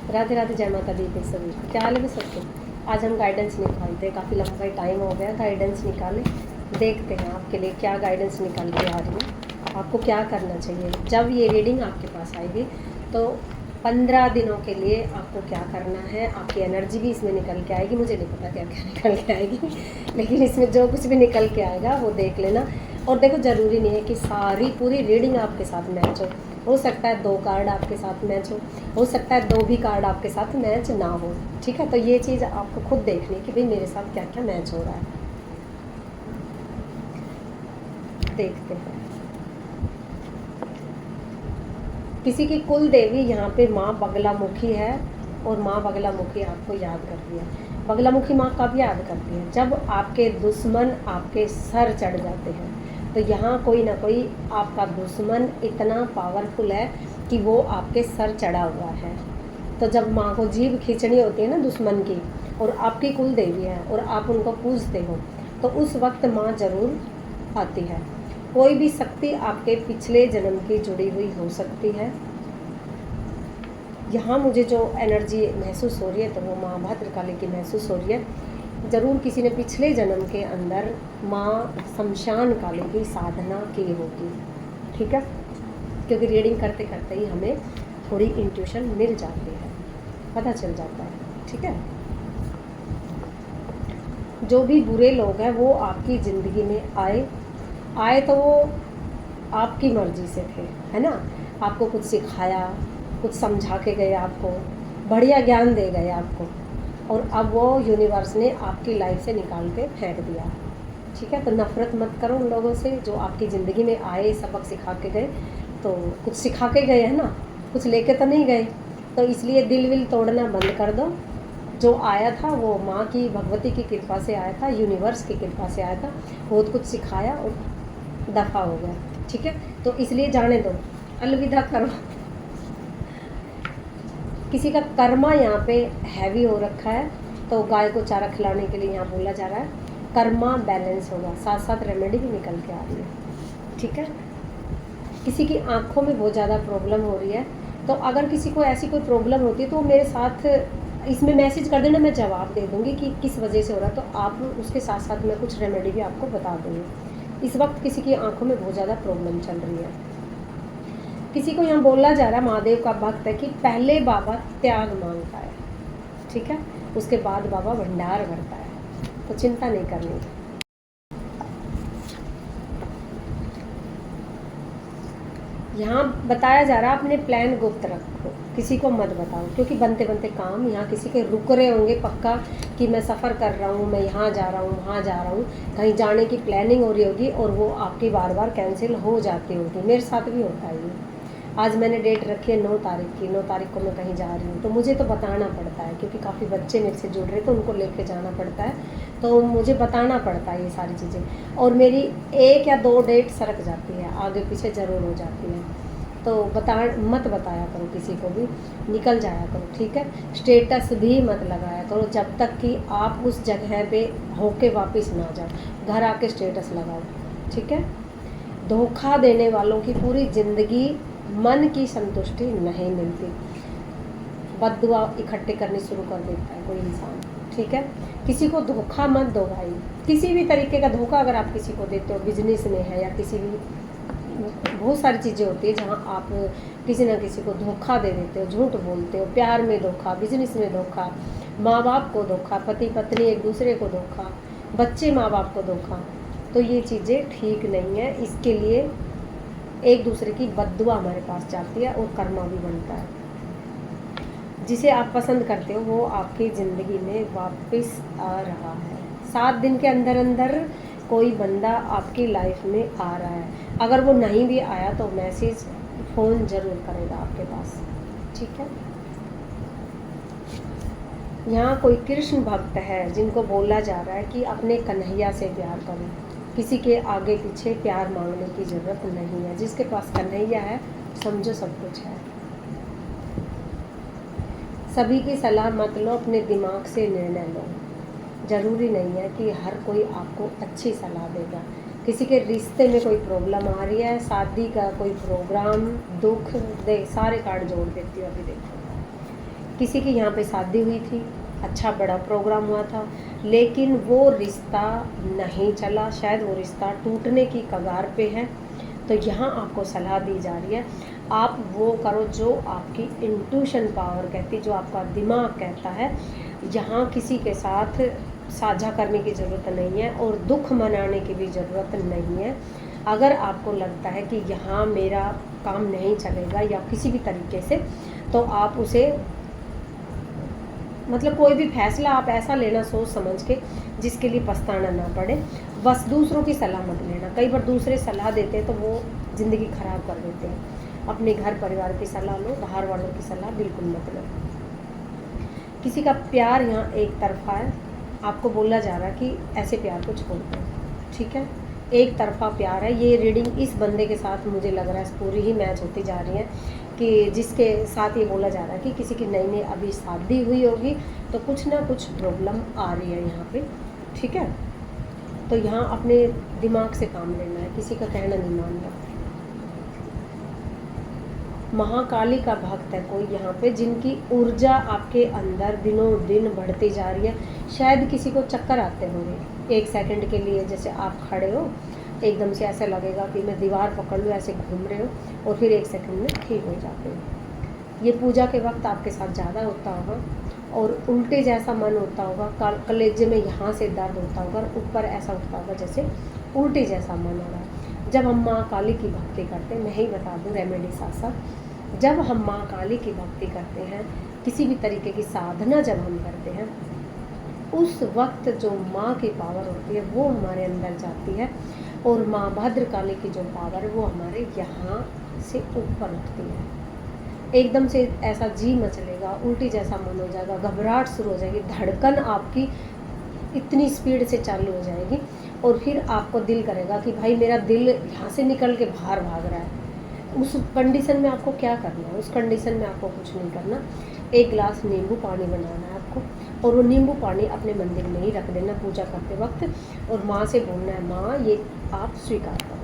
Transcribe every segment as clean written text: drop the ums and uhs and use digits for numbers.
राधे राधे, जय माता दी के सभी। क्या हाल है भी सबके। आज हम गाइडेंस निकालते हैं, काफ़ी लंबा टाइम हो गया गाइडेंस निकाले। देखते हैं आपके लिए क्या गाइडेंस निकाल के आ रही है, आपको क्या करना चाहिए। जब ये रीडिंग आपके पास आएगी तो 15 दिनों के लिए आपको क्या करना है। आपकी एनर्जी भी इसमें निकल के आएगी, मुझे नहीं पता क्या क्या निकल के आएगी लेकिन इसमें जो कुछ भी निकल के आएगा वो देख लेना। और देखो, ज़रूरी नहीं है कि सारी पूरी रीडिंग आपके साथ मैच हो सकता है 2 कार्ड आपके साथ मैच हो सकता है 2 भी कार्ड आपके साथ मैच ना हो। ठीक है, तो ये चीज़ आपको खुद देखनी कि भाई मेरे साथ क्या क्या मैच हो रहा है। देखते हैं। किसी की कुल देवी यहाँ पे माँ बगलामुखी है, और माँ बगलामुखी आपको याद करती है। बगलामुखी माँ कब याद करती है? जब आपके दुश्मन आपके सर चढ़ जाते हैं। तो यहाँ कोई ना कोई आपका दुश्मन इतना पावरफुल है कि वो आपके सर चढ़ा हुआ है। तो जब माँ को जीभ खींचनी होती है ना दुश्मन की, और आपकी कुल देवी है और आप उनको पूजते हो, तो उस वक्त माँ ज़रूर आती है। कोई भी शक्ति आपके पिछले जन्म की जुड़ी हुई हो सकती है। यहाँ मुझे जो एनर्जी महसूस हो रही है तो वो माँ भद्रकाली की महसूस हो रही है। ज़रूर किसी ने पिछले जन्म के अंदर माँ शमशान काली की साधना की होगी। ठीक है, क्योंकि रीडिंग करते करते ही हमें थोड़ी इंट्यूशन मिल जाती है, पता चल जाता है। ठीक है, जो भी बुरे लोग हैं वो आपकी ज़िंदगी में आए तो वो आपकी मर्ज़ी से थे, है ना। आपको कुछ सिखाया, कुछ समझा के गए, आपको बढ़िया ज्ञान दे गए आपको, और अब वो यूनिवर्स ने आपकी लाइफ से निकाल के फेंक दिया। ठीक है, तो नफ़रत मत करो उन लोगों से जो आपकी ज़िंदगी में आए, सबक सिखा के गए। तो कुछ सिखा के गए है ना, कुछ लेके तो नहीं गए। तो इसलिए दिल विल तोड़ना बंद कर दो। जो आया था वो माँ की, भगवती की कृपा से आया था, यूनिवर्स की कृपा से आया था। बहुत कुछ सिखाया और दफ़ा हो गया। ठीक है, तो इसलिए जाने दो, अलविदा करो। किसी का कर्मा यहाँ पे हैवी हो रखा है, तो गाय को चारा खिलाने के लिए यहाँ बोला जा रहा है। कर्मा बैलेंस होगा, साथ साथ रेमेडी भी निकल के आ रही है। ठीक है, किसी की आंखों में बहुत ज़्यादा प्रॉब्लम हो रही है, तो अगर किसी को ऐसी कोई प्रॉब्लम होती है तो मेरे साथ इसमें मैसेज कर देना, मैं जवाब दे दूँगी कि किस वजह से हो रहा है। तो आप उसके साथ साथ मैं कुछ रेमेडी भी आपको बता दूँगी। इस वक्त किसी की आंखों में बहुत ज़्यादा प्रॉब्लम चल रही है। किसी को यहाँ बोला जा रहा है, महादेव का भक्त है, कि पहले बाबा त्याग मांगता है। ठीक है, उसके बाद बाबा भंडार भरता है, तो चिंता नहीं करनी। यहाँ बताया जा रहा है अपने प्लान गुप्त रखो, किसी को मत बताओ, क्योंकि बनते बनते काम यहाँ किसी के रुक रहे होंगे पक्का, कि मैं सफ़र कर रहा हूँ, मैं यहाँ जा रहा हूँ, वहाँ जा रहा हूँ, कहीं जाने की प्लानिंग हो रही होगी और वो आपकी बार बार कैंसिल हो जाती होगी। मेरे साथ भी होता है ये। आज मैंने डेट रखी है 9 तारीख की, 9 तारीख को मैं कहीं जा रही हूँ, तो मुझे तो बताना पड़ता है, क्योंकि काफ़ी बच्चे मेरे से जुड़ रहे तो उनको लेके जाना पड़ता है, तो मुझे बताना पड़ता है ये सारी चीज़ें। और मेरी 1 या 2 डेट सरक जाती है, आगे पीछे ज़रूर हो जाती है। तो मत बताया करो किसी को भी, निकल जाया करो। ठीक है, स्टेटस भी मत लगाया करो जब तक कि आप उस जगह पे होके वापस ना जाओ। घर आके स्टेटस लगाओ। ठीक है, धोखा देने वालों की पूरी ज़िंदगी मन की संतुष्टि नहीं मिलती, बद्दुआ इकट्ठे करनी शुरू कर देता है कोई इंसान। ठीक है, किसी को धोखा मत दो भाई, किसी भी तरीके का धोखा अगर आप किसी को देते हो, बिजनेस में है या किसी भी, बहुत सारी चीज़ें होती है जहाँ आप किसी ना किसी को धोखा दे देते हो, झूठ बोलते हो। प्यार में धोखा, बिजनेस में धोखा, माँ बाप को धोखा, पति पत्नी एक दूसरे को धोखा, बच्चे माँ बाप को धोखा, तो ये चीज़ें ठीक नहीं है। इसके लिए एक दूसरे की बद्दुआ हमारे पास जाती है और कर्मा भी बनता है। जिसे आप पसंद करते हो वो आपकी ज़िंदगी में वापस आ रहा है। 7 दिन के अंदर अंदर कोई बंदा आपकी लाइफ में आ रहा है। अगर वो नहीं भी आया तो मैसेज, फ़ोन ज़रूर करेगा आपके पास। ठीक है, यहाँ कोई कृष्ण भक्त है जिनको बोला जा रहा है कि अपने कन्हैया से प्यार करो। किसी के आगे पीछे प्यार मांगने की ज़रूरत नहीं है। जिसके पास कन्हैया है समझो सब कुछ है। सभी की सलाह मत लो, अपने दिमाग से निर्णय लो। ज़रूरी नहीं है कि हर कोई आपको अच्छी सलाह देगा। किसी के रिश्ते में कोई प्रॉब्लम आ रही है, शादी का कोई प्रोग्राम, दुख दे, सारे कार्ड जोड़ देती हूँ अभी देखो। किसी की यहाँ पे शादी हुई थी, अच्छा बड़ा प्रोग्राम हुआ था, लेकिन वो रिश्ता नहीं चला, शायद वो रिश्ता टूटने की कगार पे है। तो यहाँ आपको सलाह दी जा रही है, आप वो करो जो आपकी इंट्यूशन पावर कहती, जो आपका दिमाग कहता है। यहाँ किसी के साथ साझा करने की ज़रूरत नहीं है और दुख मनाने की भी ज़रूरत नहीं है। अगर आपको लगता है कि यहाँ मेरा काम नहीं चलेगा या किसी भी तरीके से, तो आप उसे मतलब कोई भी फैसला आप ऐसा लेना सोच समझ के जिसके लिए पछताना ना पड़े। बस दूसरों की सलाह मत लेना, कई बार दूसरे सलाह देते हैं तो वो ज़िंदगी ख़राब कर देते हैं। अपने घर परिवार की सलाह लो, बाहर वालों की सलाह बिल्कुल मत लो। किसी का प्यार यहाँ एक तरफा है, आपको बोला जा रहा है कि ऐसे प्यार को छोड़ दो, ठीक है। एक तरफा प्यार है। ये रीडिंग इस बंदे के साथ मुझे लग रहा है पूरी ही मैच होती जा रही है कि जिसके साथ ये बोला जा रहा है कि किसी की नई नई अभी शादी हुई होगी, तो कुछ ना कुछ प्रॉब्लम आ रही है यहाँ पे, ठीक है। तो यहाँ अपने दिमाग से काम लेना है, किसी का कहना नहीं मानना। महाकाली का भक्त है कोई यहाँ पे, जिनकी ऊर्जा आपके अंदर दिनों दिन बढ़ती जा रही है। शायद किसी को चक्कर आते होंगे एक सेकंड के लिए, जैसे आप खड़े हो एकदम से ऐसा लगेगा कि मैं दीवार पकड़ लूँ, ऐसे घूम रहे हो और फिर एक सेकंड में ठीक हो जाते हो। ये पूजा के वक्त आपके साथ ज़्यादा होता होगा और उल्टे जैसा मन होता होगा, कलेजे में यहाँ से दर्द होता होगा और ऊपर ऐसा उठता होगा जैसे उल्टे जैसा मन हो रहा है। जब हम माँ काली की भक्ति करते हैं, मैं ही बता दूँ रेमेडी साथ साथ, जब हम माँ काली की भक्ति करते हैं, किसी भी तरीके की साधना जब हम करते हैं, उस वक्त जो माँ की पावर होती है वो हमारे अंदर जाती है और माँ भद्रकाली की जो पावर है वो हमारे यहाँ से ऊपर उठती है। एकदम से ऐसा जी मचलेगा, उल्टी जैसा मन हो जाएगा, घबराहट शुरू हो जाएगी, धड़कन आपकी इतनी स्पीड से चालू हो जाएगी और फिर आपको दिल करेगा कि भाई मेरा दिल यहाँ से निकल के बाहर भाग रहा है। उस कंडीशन में आपको क्या करना है? उस कंडीशन में आपको कुछ नहीं करना, एक गिलास नींबू पानी बनाना है आपको और वो नींबू पानी अपने मंदिर में ही रख देना पूजा करते वक्त और माँ से बोलना है, माँ ये आप स्वीकार करो,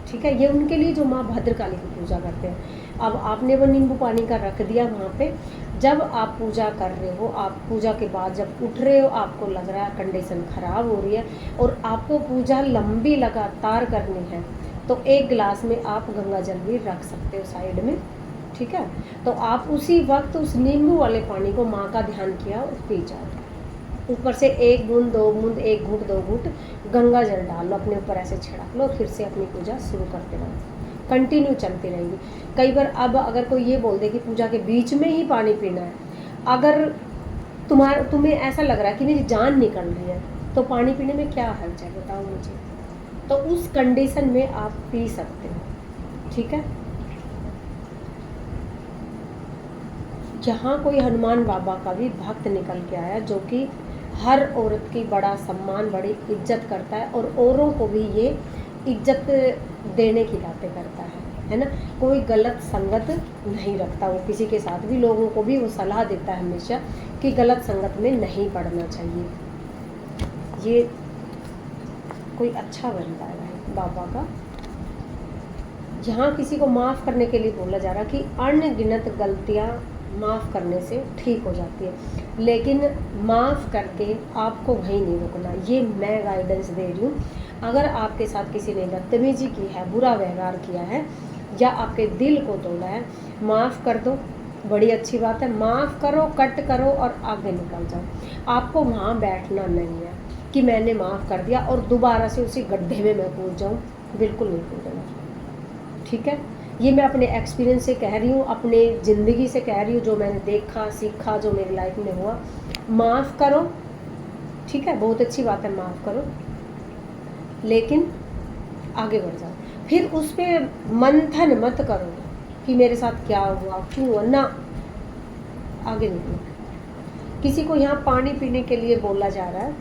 ठीक है। ये उनके लिए जो माँ भद्रकाली की पूजा करते हैं। अब आपने वो नींबू पानी का रख दिया वहाँ पे, जब आप पूजा कर रहे हो, आप पूजा के बाद जब उठ रहे हो, आपको लग रहा है कंडीशन ख़राब हो रही है और आपको पूजा लंबी लगातार करनी है, तो एक गिलास में आप गंगा जल भी रख सकते हो साइड में, ठीक है। तो आप उसी वक्त उस नींबू वाले पानी को माँ का ध्यान किया और पी जाओ। ऊपर से एक बूंद, दो बूंद, एक घूंट, दो घूंट गंगा जल डाल लो, अपने ऊपर ऐसे छिड़क लो, फिर से अपनी पूजा शुरू करते रहो, कंटिन्यू चलती रहेगी। कई बार अब अगर कोई ये बोल दे कि पूजा के बीच में ही पानी पीना है, अगर तुम्हें ऐसा लग रहा है कि मेरी जान निकल रही है, तो पानी पीने में क्या हर्ज है बताओ मुझे। तो उस कंडीशन में आप पी सकते हो, ठीक है। यहाँ कोई हनुमान बाबा का भी भक्त निकल के आया जो कि हर औरत की बड़ा सम्मान, बड़ी इज्जत करता है और औरों को भी ये इज्जत देने की बातें करता है ना। कोई गलत संगत नहीं रखता वो किसी के साथ भी, लोगों को भी वो सलाह देता है हमेशा कि गलत संगत में नहीं पड़ना चाहिए। ये कोई अच्छा बनता है बाबा का। यहाँ किसी को माफ़ करने के लिए बोला जा रहा कि अनगिनत गलतियाँ माफ़ करने से ठीक हो जाती है, लेकिन माफ़ करके आपको वहीं नहीं रुकना। ये मैं गाइडेंस दे रही हूँ। अगर आपके साथ किसी ने बदतमीजी की है, बुरा व्यवहार किया है या आपके दिल को तोड़ा है, माफ़ कर दो, बड़ी अच्छी बात है। माफ़ करो, कट करो और आगे निकल जाओ। आपको वहाँ बैठना नहीं है कि मैंने माफ़ कर दिया और दोबारा से उसी गड्ढे में मैं कूद जाऊँ, बिल्कुल नहीं कूदना, ठीक है। ये मैं अपने एक्सपीरियंस से कह रही हूँ, अपने ज़िंदगी से कह रही हूँ, जो मैंने देखा सीखा, जो मेरी लाइफ में हुआ। माफ़ करो, ठीक है, बहुत अच्छी बात है, माफ़ करो, लेकिन आगे बढ़ जाओ। फिर उस पर मंथन मत करो कि मेरे साथ क्या हुआ, क्यों हुआ, ना, आगे निकलो। किसी को यहाँ पानी पीने के लिए बोला जा रहा है,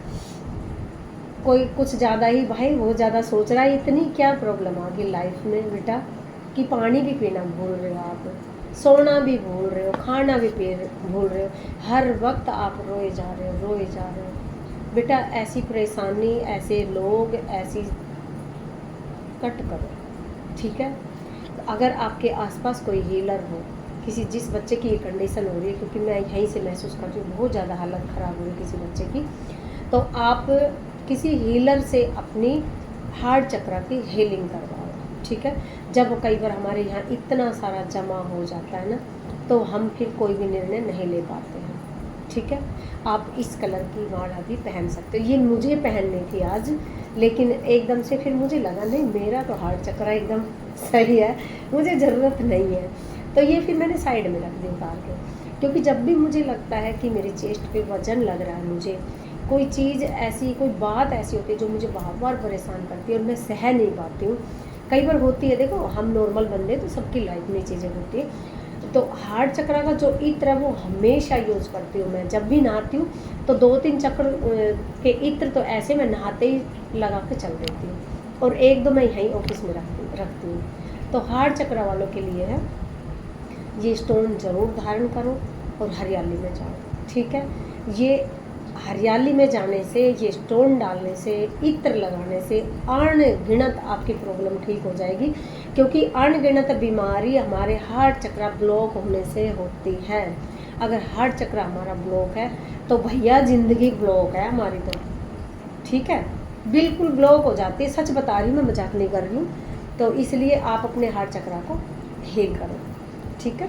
कोई कुछ ज़्यादा ही, भाई वो ज़्यादा सोच रहा है, इतनी क्या प्रॉब्लम आ गई लाइफ में बेटा कि पानी भी पीना भूल रहे हो आप, सोना भी भूल रहे हो, खाना भी भूल रहे हो, हर वक्त आप रोए जा रहे हो, रोए जा रहे हो। बेटा ऐसी परेशानी, ऐसे लोग, ऐसी कट करो, ठीक है। अगर आपके आसपास कोई हीलर हो किसी जिस बच्चे की ये कंडीशन हो रही है, क्योंकि मैं यहीं से महसूस करती हूँ बहुत ज़्यादा हालत ख़राब हो रही है किसी बच्चे की, तो आप किसी हीलर से अपनी हार्ट चक्रा की हीलिंग करवाओ, ठीक है। जब कई बार हमारे यहाँ इतना सारा जमा हो जाता है ना, तो हम फिर कोई भी निर्णय नहीं ले पाते हैं, ठीक है। आप इस कलर की माला भी पहन सकते हो। ये मुझे पहननी थी आज, लेकिन एकदम से फिर मुझे लगा नहीं, मेरा तो हार्ट चक्रा एकदम सही है, मुझे ज़रूरत नहीं है। तो ये फिर मैंने साइड में रख दी उतार के, क्योंकि जब भी मुझे लगता है कि मेरी चेस्ट पे वजन लग रहा है, मुझे कोई चीज़ ऐसी, कोई बात ऐसी होती है जो मुझे बार बार परेशान करती है और मैं सह नहीं पाती हूँ, कई बार होती है, देखो हम नॉर्मल बंदे तो सबकी लाइफ में चीज़ें होती है, तो हार्ट चक्र का जो इत्र है वो हमेशा यूज़ करती हूँ मैं। जब भी नहाती हूँ तो 2-3 चक्र के इत्र तो ऐसे मैं नहाते ही लगा के चल देती हूँ, और 1-2 मैं यहीं ऑफिस में रखती हूँ। तो हार्ट चक्र वालों के लिए है, ये स्टोन ज़रूर धारण करो और हरियाली में जाओ, ठीक है। ये हरियाली में जाने से, ये स्टोन डालने से, इत्र लगाने से अनगिनत आपकी प्रॉब्लम ठीक हो जाएगी, क्योंकि अनगिनत बीमारी हमारे हार्ट चक्र ब्लॉक होने से होती है। अगर हार्ट चक्र हमारा ब्लॉक है तो भैया ज़िंदगी ब्लॉक है हमारी, तो ठीक है, बिल्कुल ब्लॉक हो जाती है। सच बता रही हूँ, मैं मजाक नहीं कर रही हूँ। तो इसलिए आप अपने हार्ट चक्र को हील करो, ठीक है।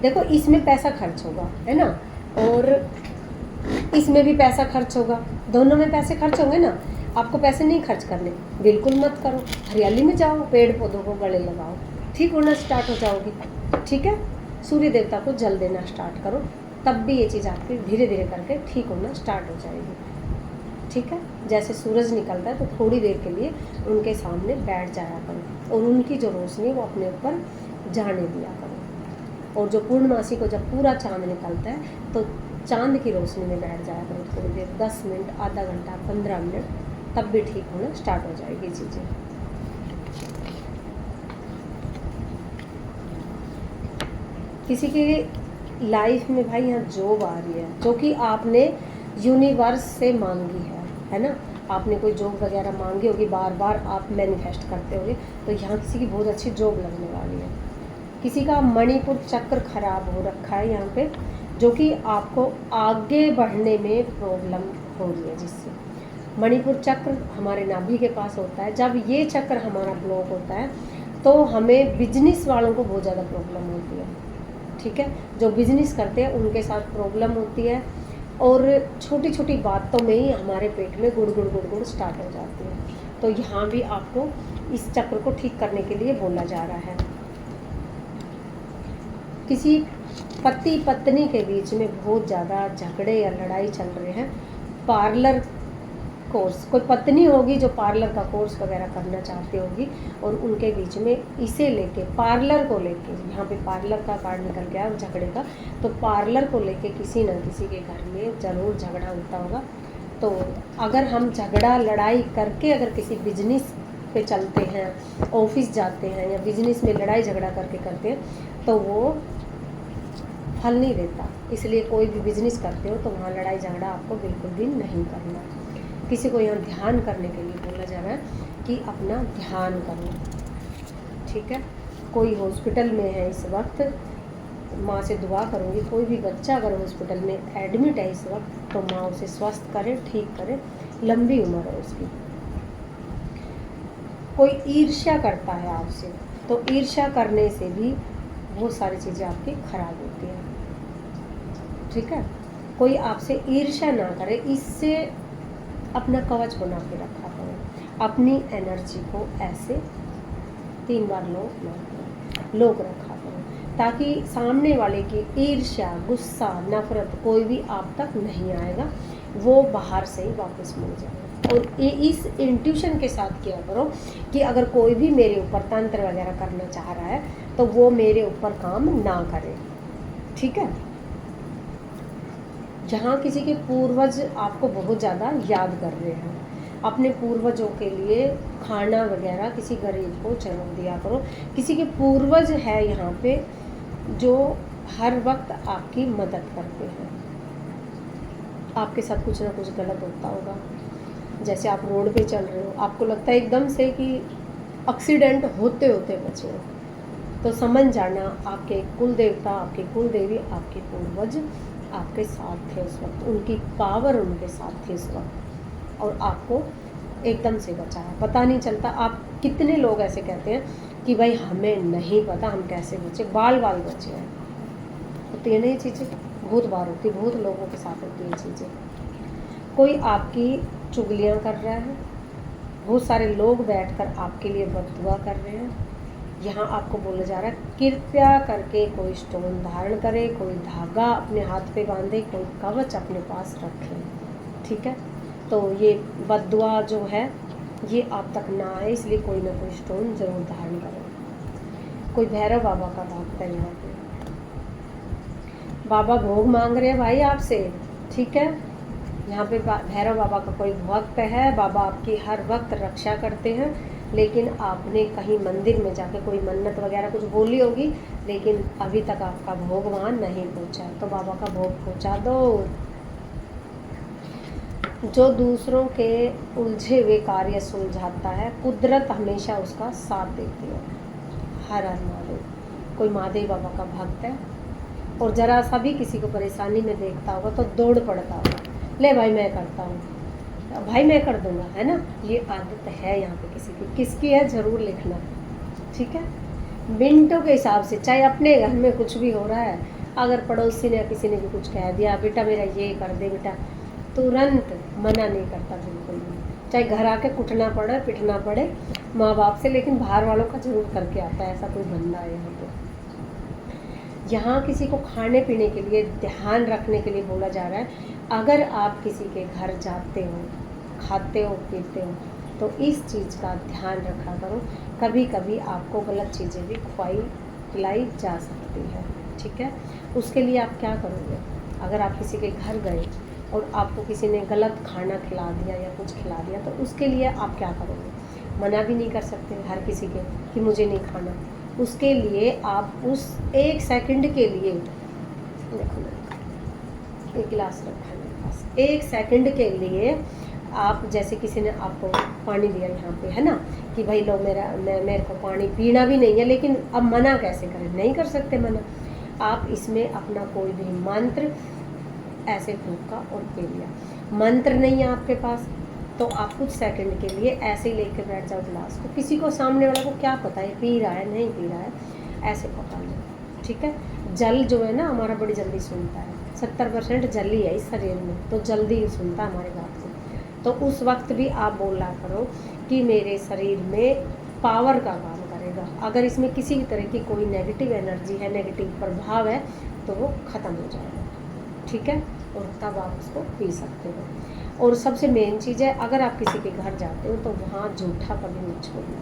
देखो इसमें पैसा खर्च होगा, है ना, और इसमें भी पैसा खर्च होगा, दोनों में पैसे खर्च होंगे ना। आपको पैसे नहीं खर्च करने, बिल्कुल मत करो, हरियाली में जाओ, पेड़ पौधों को गले लगाओ, ठीक होना स्टार्ट हो जाओगी, ठीक है। सूर्य देवता को जल देना स्टार्ट करो, तब भी ये चीज़ आपकी धीरे धीरे करके ठीक होना स्टार्ट हो जाएगी, ठीक है। जैसे सूरज निकलता है तो थोड़ी देर के लिए उनके सामने बैठ जाया करो, और उनकी जो रोशनी वो अपने ऊपर जाने दिया करो। और जो पूर्णमासी को जब पूरा चाँद निकलता है तो चांद की रोशनी में बैठ जाया करो थोड़ी देर, 10 मिनट, आधा घंटा, 15 मिनट, तब भी ठीक होना स्टार्ट हो जाएगी चीज़ें। किसी की लाइफ में भाई यहाँ जॉब आ रही है, जो कि आपने यूनिवर्स से मांगी है ना। आपने कोई जॉब वगैरह मांगी होगी, बार बार आप मैनिफेस्ट करते होगे, तो यहाँ किसी की बहुत अच्छी जॉब लगने वाली है। किसी का मणिपुर चक्र खराब हो रखा है यहाँ पे, जो कि आपको आगे बढ़ने में प्रॉब्लम हो रही है, जिससे मणिपुर चक्र हमारे नाभि के पास होता है। जब ये चक्र हमारा ब्लॉक होता है तो हमें बिजनेस वालों को बहुत ज़्यादा प्रॉब्लम होती है, ठीक है। जो बिजनेस करते हैं उनके साथ प्रॉब्लम होती है, और छोटी छोटी बातों में ही हमारे पेट में गुड़ गुड़ गुड़ गुड़ स्टार्ट हो जाती है। तो यहाँ भी आपको इस चक्र को ठीक करने के लिए बोला जा रहा है। किसी पति पत्नी के बीच में बहुत ज़्यादा झगड़े या लड़ाई चल रहे हैं, पार्लर कोर्स, कोई पत्नी होगी जो पार्लर का कोर्स वगैरह करना चाहती होगी, और उनके बीच में इसे लेके, पार्लर को लेके, यहाँ पे पार्लर का कार्ड निकल गया और झगड़े का, तो पार्लर को लेके किसी न किसी के घर में ज़रूर झगड़ा होता होगा। तो अगर हम झगड़ा लड़ाई करके अगर किसी बिजनेस पे चलते हैं, ऑफिस जाते हैं, या बिजनेस में लड़ाई झगड़ा करके करते हैं, तो वो फल नहीं देता। इसलिए कोई भी बिजनेस करते हो तो वहाँ लड़ाई झगड़ा आपको बिल्कुल भी नहीं करना। किसी को यहाँ ध्यान करने के लिए बोला जा रहा है कि अपना ध्यान करो, ठीक है। कोई हॉस्पिटल में है इस वक्त, माँ से दुआ करूँगी, कोई भी बच्चा अगर हॉस्पिटल में एडमिट है इस वक्त, तो माँ उसे स्वस्थ करे, ठीक करे, लंबी उम्र है उसकी। कोई ईर्ष्या करता है आपसे, तो ईर्ष्या करने से भी बहुत सारी चीज़ें आपकी खराब होती हैं, ठीक है। कोई आपसे ईर्ष्या ना करे, इससे अपना कवच बना के रखा करो। अपनी एनर्जी को ऐसे 3 बार लोग रखा करो, ताकि सामने वाले की ईर्ष्या, गुस्सा, नफरत कोई भी आप तक नहीं आएगा, वो बाहर से ही वापस मिल जाएगा। और ये इस इंट्यूशन के साथ किया करो कि अगर कोई भी मेरे ऊपर तंत्र वगैरह करना चाह रहा है तो वो मेरे ऊपर काम ना करे, ठीक है। जहाँ किसी के पूर्वज आपको बहुत ज़्यादा याद कर रहे हैं, अपने पूर्वजों के लिए खाना वगैरह किसी गरीब को जरूर दिया करो। किसी के पूर्वज है यहाँ पे जो हर वक्त आपकी मदद करते हैं। आपके साथ कुछ ना कुछ गलत होता होगा, जैसे आप रोड पे चल रहे हो, आपको लगता है एकदम से कि एक्सीडेंट होते होते बचे हो, तो समझ जाना आपके कुल देवता, आपके कुल देवी, आपके पूर्वज आपके साथ थे उस वक्त, उनकी पावर उनके साथ थी उस वक्त, और आपको एकदम से बचाया। पता नहीं चलता। आप कितने लोग ऐसे कहते हैं कि भाई हमें नहीं पता हम कैसे बचे, बाल बाल बचे हैं। होती है ना ये चीज़ें, बहुत बार होती, बहुत लोगों के साथ होती है ये चीज़ें। कोई आपकी चुगलियाँ कर रहा है, बहुत सारे लोग बैठकर आपके लिए बददुआ कर रहे हैं। यहाँ आपको बोला जा रहा है कृपया करके कोई स्टोन धारण करे, कोई धागा अपने हाथ पे बांधे, कोई कवच अपने पास रखे, ठीक है। तो ये बददुआ जो है ये आप तक ना आए, इसलिए कोई ना कोई स्टोन ज़रूर धारण करें। कोई भैरव बाबा का भक्त है यहाँ पे, बाबा भोग मांग रहे हैं भाई आपसे, ठीक है। यहाँ पे भैरव बाबा का कोई भक्त है, बाबा आपकी हर वक्त रक्षा करते हैं, लेकिन आपने कहीं मंदिर में जाकर कोई मन्नत वगैरह कुछ बोली होगी, लेकिन अभी तक आपका भोग वहाँ नहीं पहुँचा, तो बाबा का भोग पहुँचा दो। जो दूसरों के उलझे हुए कार्य सुलझाता है, कुदरत हमेशा उसका साथ देती है। हर हर महादेव। कोई महादेव बाबा का भक्त है और ज़रा सा भी किसी को परेशानी में देखता होगा तो दौड़ पड़ता होगा, ले भाई मैं करता हूँ, भाई मैं कर दूंगा, है ना। ये आदत है यहाँ पे किसी की, किसकी है ज़रूर लिखना, ठीक है। मिनटों के हिसाब से, चाहे अपने घर में कुछ भी हो रहा है, अगर पड़ोसी ने किसी ने भी कुछ कह दिया, बेटा मेरा ये कर दे बेटा, तुरंत मना नहीं करता बिल्कुल भी। चाहे घर आके कुटना पड़े, पिटना पड़े माँ बाप से, लेकिन बाहर वालों का जरूर करके आता है। ऐसा कोई बंदा है यहाँ पे। यहाँ किसी को खाने पीने के लिए, ध्यान रखने के लिए बोला जा रहा है। अगर आप किसी के घर जाते हो, खाते हो, पीते हो, तो इस चीज़ का ध्यान रखा करो। कभी कभी आपको गलत चीज़ें भी खिलाई जा सकती है, ठीक है। उसके लिए आप क्या करोगे? अगर आप किसी के घर गए और आपको किसी ने गलत खाना खिला दिया या कुछ खिला दिया, तो उसके लिए आप क्या करोगे? मना भी नहीं कर सकते हर किसी के कि मुझे नहीं खाना। उसके लिए आप उस 1 सेकंड के लिए, देखो एक गिलास रखा है मेरे पास, 1 सेकंड के लिए आप, जैसे किसी ने आपको पानी दिया यहाँ पे, है ना, कि भाई लो मेरे को पानी पीना भी नहीं है, लेकिन अब मना कैसे करें? नहीं कर सकते मना। आप इसमें अपना कोई भी मंत्र ऐसे फूंका और पी लिया। मंत्र नहीं है आपके पास तो आप कुछ सेकंड के लिए ऐसे ही लेके बैठ जाओ गिलास को। किसी को, सामने वाले को क्या पता है पी रहा है नहीं पी रहा है, ऐसे पकड़ लो, ठीक है। जल जो है ना हमारा बड़ी जल्दी सुनता है, 70% जल ही है इस शरीर में, तो जल्दी सुनता है हमारी बात को। तो उस वक्त भी आप बोला करो कि मेरे शरीर में पावर का काम करेगा। अगर इसमें किसी भी तरह की कोई नेगेटिव एनर्जी है, नेगेटिव प्रभाव है, तो वो ख़त्म हो जाएगा, ठीक है। और तब आप उसको पी सकते हो। और सबसे मेन चीज़ है, अगर आप किसी के घर जाते हो तो वहाँ जूठा कभी मत छोड़ना,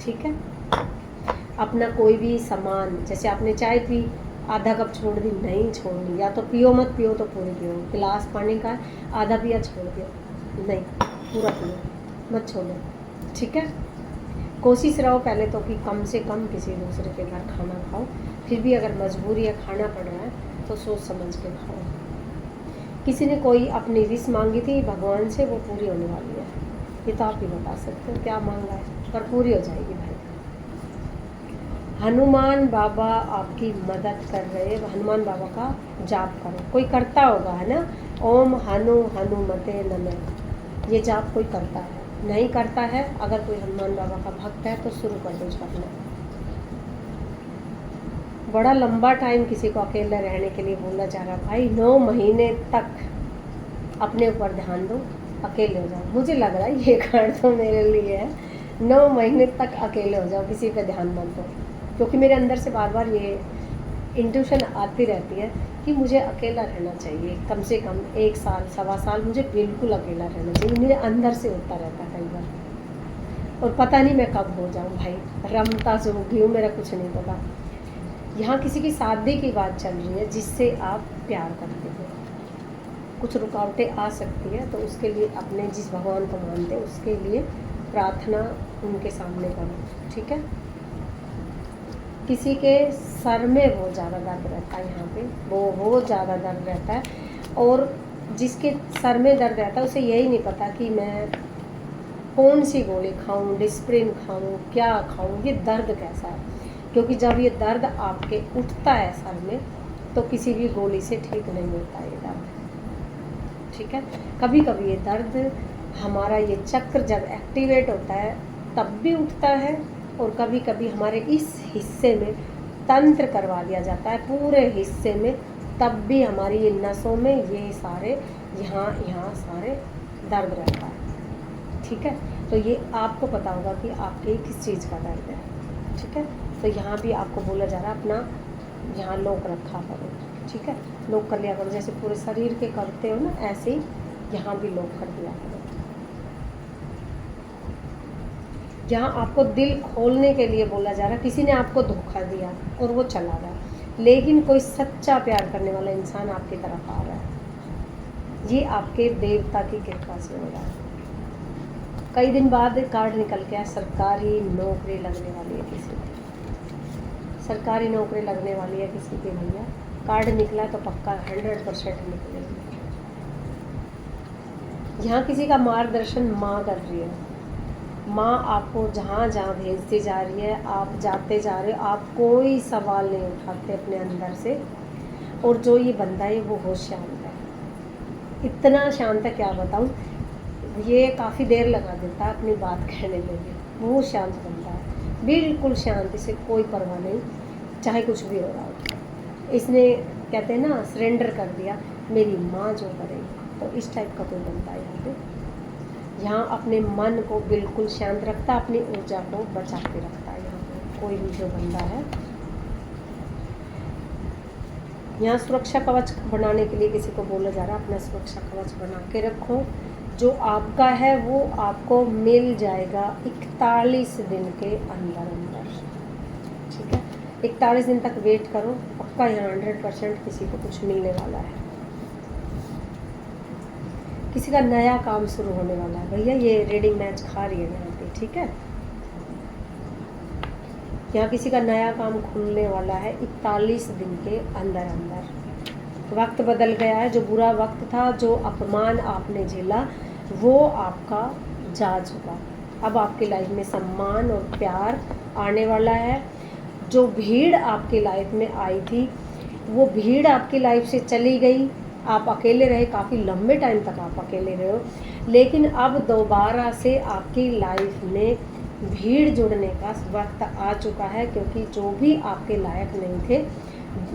ठीक है। अपना कोई भी सामान, जैसे आपने चाय पी, आधा कप छोड़ दी, नहीं छोड़नी, या तो पियो मत, पियो तो पूरी पियो। गिलास पानी का आधा पिया छोड़ दिया, नहीं पूरा पियो, मत छोड़ो, ठीक है। कोशिश रहो पहले तो कि कम से कम किसी दूसरे के घर खाना खाओ। फिर भी अगर मजबूरी है, खाना पड़ रहा है, तो सोच समझ के खाओ। किसी ने कोई अपनी विश मांगी थी भगवान से, वो पूरी होने वाली है। ये तो आप ही बता सकते हो क्या मांगा है, पर पूरी हो जाएगी भाई। हनुमान बाबा आपकी मदद कर रहे हैं, हनुमान बाबा का जाप करो। कोई करता होगा, है ना, ओम हनुमते नमः, ये जाप कोई करता है? नहीं करता है। अगर कोई हनुमान बाबा का भक्त है तो शुरू कर दो करना। बड़ा लंबा टाइम किसी को अकेले रहने के लिए बोला जा रहा है भाई, 9 महीने तक अपने ऊपर ध्यान दो, अकेले हो जाओ। मुझे लग रहा है ये कार्ड तो मेरे लिए है, 9 महीने तक अकेले हो जाओ, किसी पे ध्यान मत दो। क्योंकि मेरे अंदर से बार बार ये इंट्यूशन आती रहती है कि मुझे अकेला रहना चाहिए, कम से कम 1 साल 1.25 साल मुझे बिल्कुल अकेला रहना चाहिए। मेरे अंदर से होता रहता है कई बार, और पता नहीं मैं कब हो जाऊँ भाई, रमता से होगी हूँ, मेरा कुछ नहीं पता। यहाँ किसी की शादी की बात चल रही है जिससे आप प्यार करते हो, कुछ रुकावटें आ सकती है, तो उसके लिए अपने जिस भगवान को मानते हैं उसके लिए प्रार्थना उनके सामने करो, ठीक है। किसी के सर में बहुत ज़्यादा दर्द रहता है, यहाँ पे बहुत ज़्यादा दर्द रहता है, और जिसके सर में दर्द रहता है उसे यही नहीं पता कि मैं कौन सी गोली खाऊं, डिस्प्रिन खाऊं, क्या खाऊं, ये दर्द कैसा है। क्योंकि जब ये दर्द आपके उठता है सर में तो किसी भी गोली से ठीक नहीं होता ये दर्द, ठीक है। कभी कभी ये दर्द हमारा ये चक्र जब एक्टिवेट होता है तब भी उठता है, और कभी कभी हमारे इस हिस्से में तंत्र करवा दिया जाता है पूरे हिस्से में, तब भी हमारी ये नसों में ये सारे यहाँ सारे दर्द रहता है, ठीक है। तो ये आपको पता होगा कि आपके किस चीज़ का दर्द है, ठीक है। तो यहाँ भी आपको बोला जा रहा है अपना यहाँ लॉक रखा करो, ठीक है, लॉक कर लिया करो, जैसे पूरे शरीर के करते हो ना ऐसे ही यहाँ भी लॉक कर दिया करो। यहाँ आपको दिल खोलने के लिए बोला जा रहा है, किसी ने आपको धोखा दिया और वो चला गया, लेकिन कोई सच्चा प्यार करने वाला इंसान आपकी तरफ आ रहा है, ये आपके देवता की कृपा से हो रहा है। कई दिन बाद कार्ड निकल के आया, सरकारी नौकरी लगने वाली है किसी की, सरकारी नौकरी लगने वाली है किसी की भैया, कार्ड निकला तो पक्का 100% निकलेगी। यहाँ किसी का मार्गदर्शन माँ कर रही है, माँ आपको जहाँ जहाँ भेजती जा रही है, आप जाते जा रहे हो, आप कोई सवाल नहीं उठाते अपने अंदर से, और जो ये बंदा है वो बहुत शांत है, इतना शांत है क्या बताऊँ, ये काफ़ी देर लगा देता है अपनी बात कहने में, बहुत शांत बंदा है, बिल्कुल शांत, इसे कोई परवाह नहीं चाहे कुछ भी हो रहा हो। इसने कहते हैं ना सरेंडर कर दिया, मेरी माँ जो करेगी, तो इस टाइप का कोई बंदा है यहाँ पे। यहाँ अपने मन को बिल्कुल शांत रखता, अपनी ऊर्जा को बचा के रखता है यहाँ पे कोई भी जो बंदा है। यहाँ सुरक्षा कवच बनाने के लिए किसी को बोला जा रहा है, अपना सुरक्षा कवच बना के रखो, जो आपका है वो आपको मिल जाएगा 41 दिन के अंदर अंदर, ठीक है। 41 दिन तक वेट करो, पक्का यहाँ 100% किसी को कुछ मिलने वाला है, किसी का नया काम शुरू होने वाला है भैया, ये रीडिंग मैच खा रही है यहाँ पे, ठीक है। यहाँ किसी का नया काम खुलने वाला है 41 दिन के अंदर अंदर। वक्त बदल गया है, जो बुरा वक्त था, जो अपमान आपने झेला वो आपका जा चुका, अब आपकी लाइफ में सम्मान और प्यार आने वाला है। जो भीड़ आपकी लाइफ में आई थी वो भीड़ आपकी लाइफ से चली गई, आप अकेले रहे, काफ़ी लंबे टाइम तक आप अकेले रहे हो, लेकिन अब दोबारा से आपकी लाइफ में भीड़ जुड़ने का वक्त आ चुका है, क्योंकि जो भी आपके लायक नहीं थे,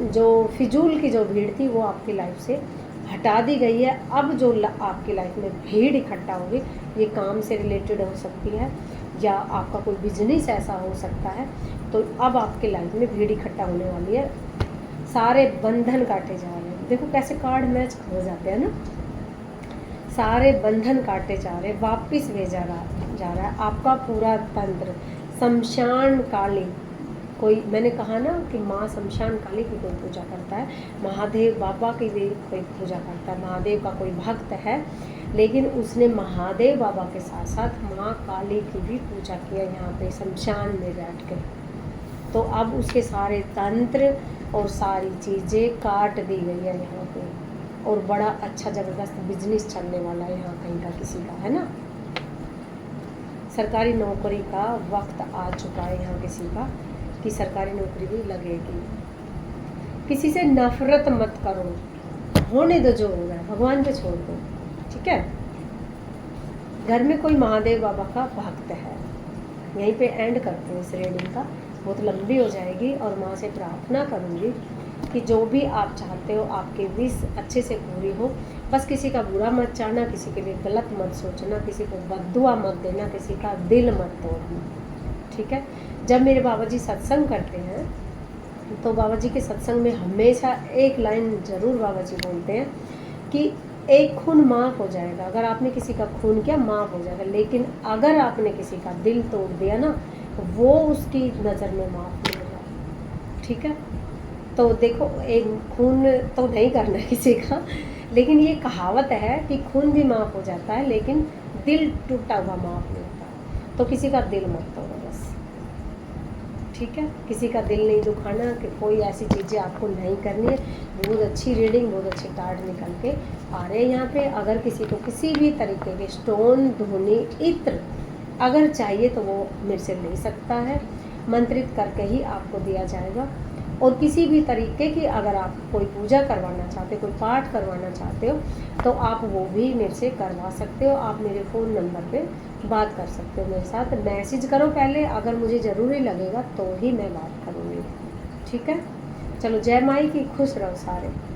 जो फिजूल की जो भीड़ थी वो आपकी लाइफ से हटा दी गई है। अब जो आपकी लाइफ में भीड़ इकट्ठा होगी, ये काम से रिलेटेड हो सकती है या आपका कोई बिजनेस ऐसा हो सकता है, तो अब आपके लाइफ में भीड़ इकट्ठा होने वाली है, सारे बंधन काटे जा रहे हैं। देखो कैसे कार्ड मैच हो जाते हैं ना, सारे बंधन काटे जा रहे हैं, वापिस भेजा जा रहा है आपका पूरा तंत्र। शमशान काली, कोई मैंने कहा ना कि माँ शमशान काली की कोई पूजा करता है, महादेव बाबा की भी कोई पूजा करता है, महादेव का कोई भक्त है, लेकिन उसने महादेव बाबा के साथ साथ माँ काली की भी पूजा किया यहाँ पे शमशान में बैठ के। तो अब उसके सारे तंत्र और सारी चीज़ें काट दी गई है यहाँ पे, और बड़ा अच्छा ज़बरदस्त बिजनेस चलने वाला है यहाँ कहीं का किसी का, है ना। सरकारी नौकरी का वक्त आ चुका है यहाँ किसी का, कि सरकारी नौकरी भी लगेगी। किसी से नफरत मत करो, होने दो जो हो रहा है, भगवान पे छोड़ दो, ठीक है। घर में कोई महादेव बाबा का भक्त है, यहीं पे एंड करते हैं इस रीडिंग का, बहुत लंबी हो जाएगी, और माँ से प्रार्थना करूँगी कि जो भी आप चाहते हो आपके विश अच्छे से पूरी हो। बस किसी का बुरा मत चाहना, किसी के लिए गलत मत सोचना, किसी को बद्दुआ मत देना, किसी का दिल मत तोड़ना, ठीक है। जब मेरे बाबा जी सत्संग करते हैं तो बाबा जी के सत्संग में हमेशा एक लाइन ज़रूर बाबा जी बोलते हैं कि एक खून माफ़ हो जाएगा, अगर आपने किसी का खून किया माफ़ हो जाएगा, लेकिन अगर आपने किसी का दिल तोड़ दिया ना, वो उसकी नज़र में माफ़ नहीं होगा, ठीक है। तो देखो, एक खून तो नहीं करना किसी का, लेकिन ये कहावत है कि खून भी माफ़ हो जाता है, लेकिन दिल टूटा हुआ माफ़ नहीं होता। तो किसी का दिल मत तोड़ो बस, ठीक है। किसी का दिल नहीं दुखाना, कि कोई ऐसी चीज़ें आपको नहीं करनी है। बहुत अच्छी रीडिंग, बहुत अच्छे कार्ड निकल के आ रहे हैं यहाँ पे। अगर किसी को किसी भी तरीके के स्टोन, धुनी, इत्र अगर चाहिए तो वो मेरे से ले सकता है, मंत्रित करके ही आपको दिया जाएगा। और किसी भी तरीके की अगर आप कोई पूजा करवाना चाहते हो, कोई पाठ करवाना चाहते हो, तो आप वो भी मेरे से करवा सकते हो। आप मेरे फ़ोन नंबर पे बात कर सकते हो, मेरे साथ मैसेज करो पहले, अगर मुझे ज़रूरी लगेगा तो ही मैं बात करूँगी। ठीक है, चलो जय माई की, खुश रहो सारे।